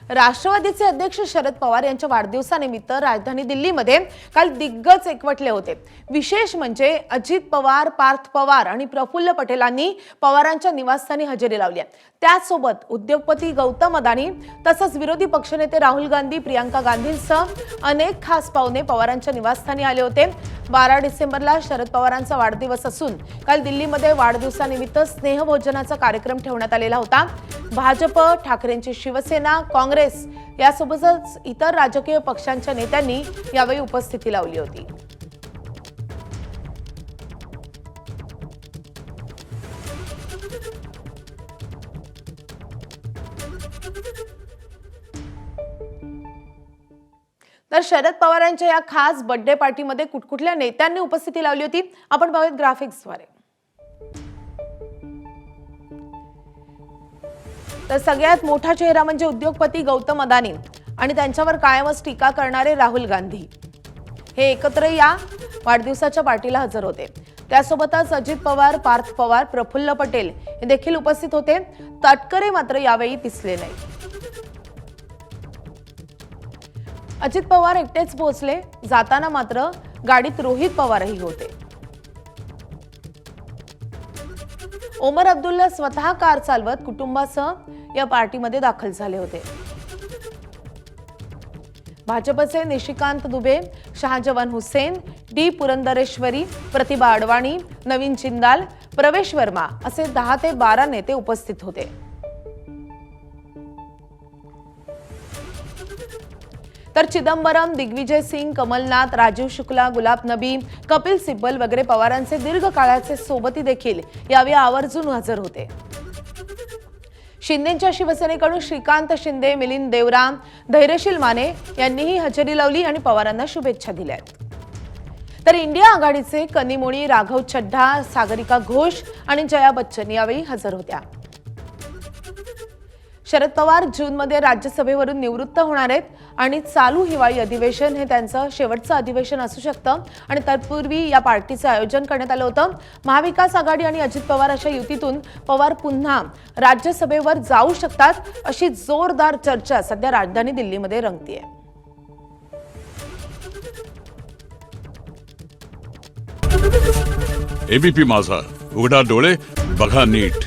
राष्ट्रवादीचे अध्यक्ष शरद पवार यांच्या वाढदिवसानिमित्त राजधानी दिल्लीमध्ये काल दिग्गज एकवटले होते। विशेष म्हणजे अजित पवार, पार्थ पवार आणि प्रफुल्ल पटेलांनी पवारांच्या निवासस्थानी हजेरी लावली आहे। त्यासोबत उद्योगपती गौतम अदानी तसंच विरोधी पक्षनेते राहुल गांधी, प्रियंका गांधींसह अनेक खास पाहुणे पवारांच्या निवासस्थानी आले होते। 12 डिसेंबरला शरद पवारांचा वाढदिवस असून काल दिल्लीमध्ये वाढदिवसानिमित्त स्नेहभोजनाचा कार्यक्रम ठेवण्यात आलेला होता। भाजप, ठाकरेंची शिवसेना, काँग्रेस यासोबतच इतर राजकीय पक्षांच्या नेत्यांनी यावेळी उपस्थिती लावली होती। तर शरद पवारांच्या या खास बर्थडे पार्टीमध्ये कुठकुठल्या नेत्यांनी उपस्थिती लावली होती आपण पाहूयात ग्राफिक्सद्वारे। तर सगळ्यात मोठा चेहरा म्हणजे उद्योगपती गौतम अदानी आणि त्यांच्यावर कायमच टीका करणारे राहुल गांधी हे एकत्र या वाढदिवसाच्या पार्टीला हजर होते। त्यासोबतच अजित पवार, पार्थ पवार, प्रफुल्ल पटेल हे देखील उपस्थित होते। तटकरे मात्र यावेळी दिसले नाही। अजित पवार एकटेच पोहोचले, जाताना मात्र गाडीत रोहित पवारही होते। ओमर अब्दुल्ला स्वतः कार चालवत कुटुंबासह या पार्टीमध्ये दाखल झाले होते। भाजपचे निशिकांत दुबे, शाहजवान हुसेन, डी पुरंदरेश्वरी, प्रतिभा अडवाणी, नवीन जिंदाल, प्रवेश वर्मा असे 10 ते 12 नेते उपस्थित होते। तर चिदंबरम, दिग्विजय सिंग, कमलनाथ, राजीव शुक्ला, गुलाब नबी, कपिल सिब्बल वगैरे पवारांचे दीर्घकाळाचे सोबती देखील यावेळी आवर्जून हजर होते। शिंदेच्या शिवसेनेकडून श्रीकांत शिंदे, मिलिंद देवरा, धैर्यशील माने यांनीही हजेरी लावली आणि पवारांना शुभेच्छा दिल्या। तर इंडिया आघाडीचे कनिमोळी, राघव चड्ढा, सागरिका घोष आणि जया बच्चन यावेळी हजर होत्या। शरद पवार जूनमध्ये राज्यसभेवरून निवृत्त होणार आहेत आणि चालू हिवाळी अधिवेशन हे त्यांचं शेवटचं अधिवेशन असू शकतं आणि तत्पूर्वी या पार्टीचं आयोजन करण्यात आलं होतं। महाविकास आघाडी आणि अजित पवार अशा युतीतून पवार पुन्हा राज्यसभेवर जाऊ शकतात अशी जोरदार चर्चा सध्या राजधानी दिल्लीमध्ये रंगतीये। एबीपी माझा, उघडा डोळे बघा नीट।